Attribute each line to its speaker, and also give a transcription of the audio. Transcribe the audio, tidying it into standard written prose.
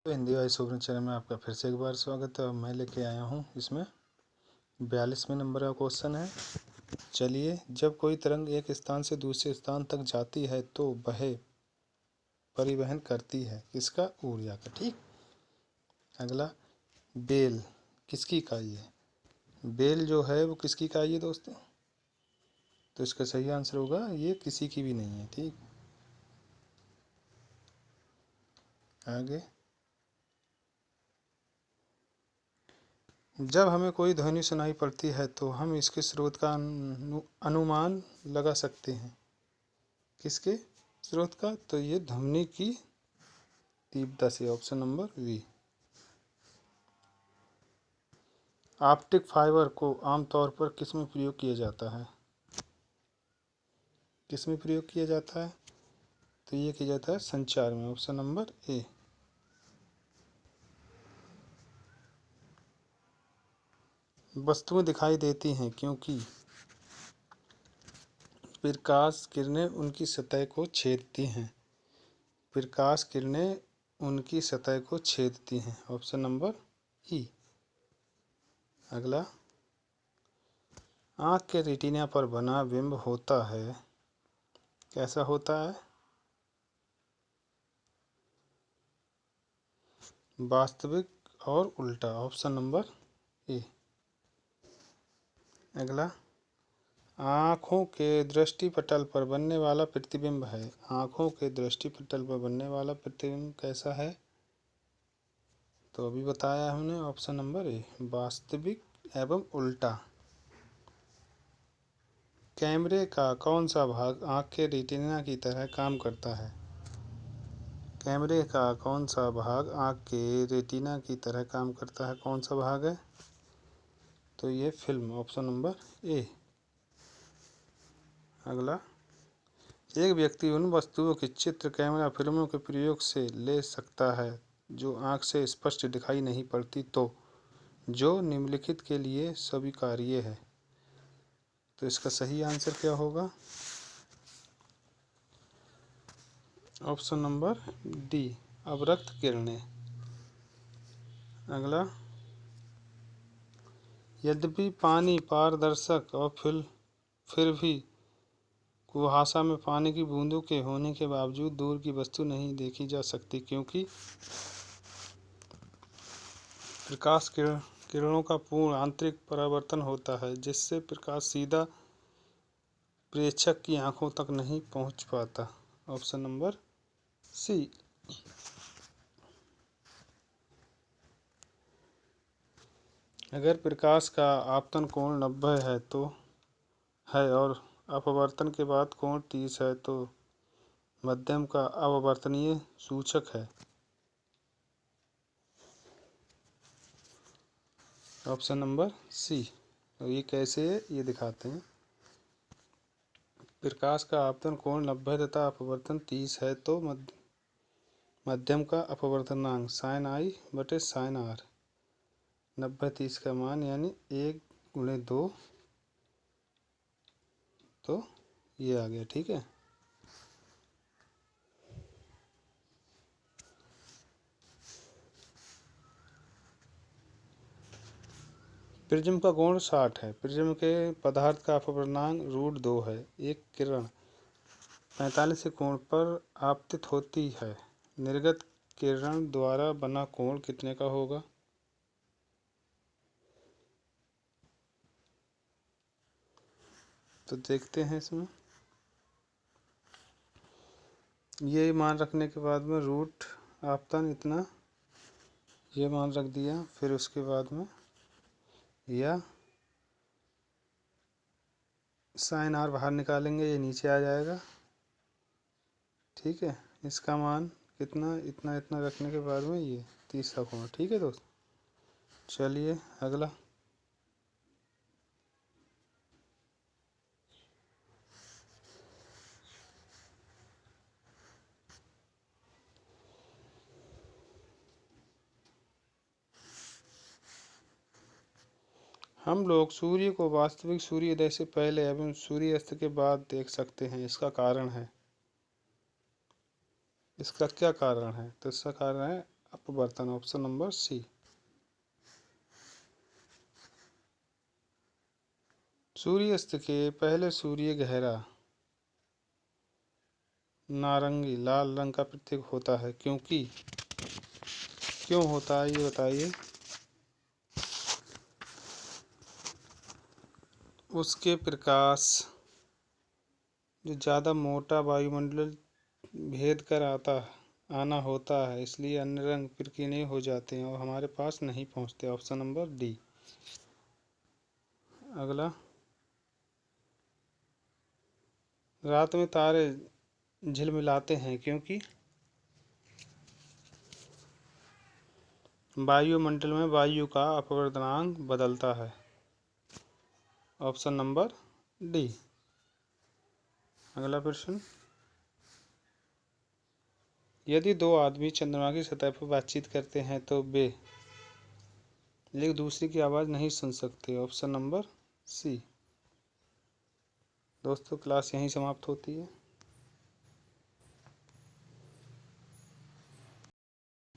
Speaker 1: तो Hindi wise sovereign channel में आपका फिर से एक बार स्वागत है। मैं लेके आया हूँ इसमें 42वें नंबर का क्वेश्चन है। चलिए, जब कोई तरंग एक स्थान से दूसरे स्थान तक जाती है तो वह परिवहन करती है किसका? ऊर्जा का। ठीक। अगला, बेल किसकी इकाई है? बेल जो है वो किसकी इकाई है दोस्तों? तो इसका सही आंसर होगा ये किसी की भी नहीं है। ठीक। आगे, जब हमें कोई ध्वनि सुनाई पड़ती है तो हम इसके स्रोत का अनुमान लगा सकते हैं। किसके स्रोत का? तो ये ध्वनि की तीव्रता से। Option number B. Optic fibre को आमतौर पर किस में प्रयोग किया जाता है? किस में प्रयोग किया जाता है? तो ये किया जाता है संचार में। Option number A. वस्तुएं दिखाई देती हैं क्योंकि प्रकाश किरणें उनकी सतह को छेदती हैं। प्रकाश किरणें उनकी सतह को छेदती हैं। ऑप्शन नंबर ई। अगला, आँख के रेटिना पर बना बिंब होता है, कैसा होता है? वास्तविक और उल्टा। Option number A. अगला, आँखों के दृष्टिपटल पर बनने वाला प्रतिबिंब है। आँखों के दृष्टिपटल पर बनने वाला प्रतिबिंब कैसा है? तो अभी बताया हमने। ऑप्शन नंबर ए, वास्तविक एवं उल्टा। कैमरे का कौन सा भाग आँख के रेटिना की तरह काम करता है? कैमरे का कौन सा भाग आँख के रेटिना की तरह काम करता है? कौन सा भाग है? तो ये फिल्म। Option number A. अगला, एक व्यक्ति उन वस्तुओं के चित्र कैमरा फिल्मों के प्रयोग से ले सकता है जो आँख से स्पष्ट दिखाई नहीं पड़ती, तो जो निम्नलिखित के लिए स्वीकार्य है। तो इसका सही आंसर क्या होगा? ऑप्शन नंबर डी, अवरक्त किरणें। अगला, यद्यपि पानी पारदर्शक और फिर भी कुहासा में पानी की बूंदों के होने के बावजूद दूर की वस्तु नहीं देखी जा सकती क्योंकि प्रकाश किरणों का पूर्ण आंतरिक परावर्तन होता है जिससे प्रकाश सीधा प्रेक्षक की आंखों तक नहीं पहुंच पाता। Option number C. अगर प्रकाश का आपतन कोण 90 है और अपवर्तन के बाद कोण 30 है तो मध्यम का अपवर्तनीय सूचक है। Option number C. तो ये कैसे है ये दिखाते हैं। प्रकाश का आपतन कोण 90 तथा अपवर्तन 30 है तो मध्यम का अपवर्तनांक साइन आई बटे साइन आर। 90-30 का मान यानी 1/2, तो ये आ गया। ठीक है। प्रिज्म का कोण 60 है। प्रिज्म के पदार्थ का अपवर्तनांक √2 है। एक किरण 45 के कोण पर आपतित होती है। निर्गत किरण द्वारा बना कोण कितने का होगा? तो देखते हैं इसमें। ये मान रखने के बाद में रूट आपतन इतना ये मान रख दिया, फिर उसके बाद में या साइन आर बाहर निकालेंगे, ये नीचे आ जाएगा। ठीक है। इसका मान कितना? इतना इतना रखने के बाद में ये तीसरा कोण। ठीक है दोस्त। चलिए अगला, हम लोग सूर्य को वास्तविक सूर्योदय से पहले एवं सूर्यास्त के बाद देख सकते हैं। इसका कारण है, इसका क्या कारण है? तो इसका कारण है अपवर्तन, ऑप्शन नंबर सी। सूर्यास्त के पहले सूर्य गहरा नारंगी लाल रंग का प्रतीक होता है, क्योंकि क्यों होता है ये बताइए। उसके प्रकाश जो ज़्यादा मोटा वायुमंडल भेद कर आना होता है, इसलिए अन्य रंग प्रकीर्णन हो जाते हैं और हमारे पास नहीं पहुंचते, ऑप्शन नंबर डी। अगला, रात में तारे झिलमिलाते हैं क्योंकि वायुमंडल में वायु का अपवर्तनांक बदलता है, ऑप्शन नंबर डी। अगला प्रश्न, यदि दो आदमी चंद्रमा की सतह पर बातचीत करते हैं तो वे एक दूसरे की आवाज़ नहीं सुन सकते, ऑप्शन नंबर सी। दोस्तों, क्लास यहीं समाप्त होती है।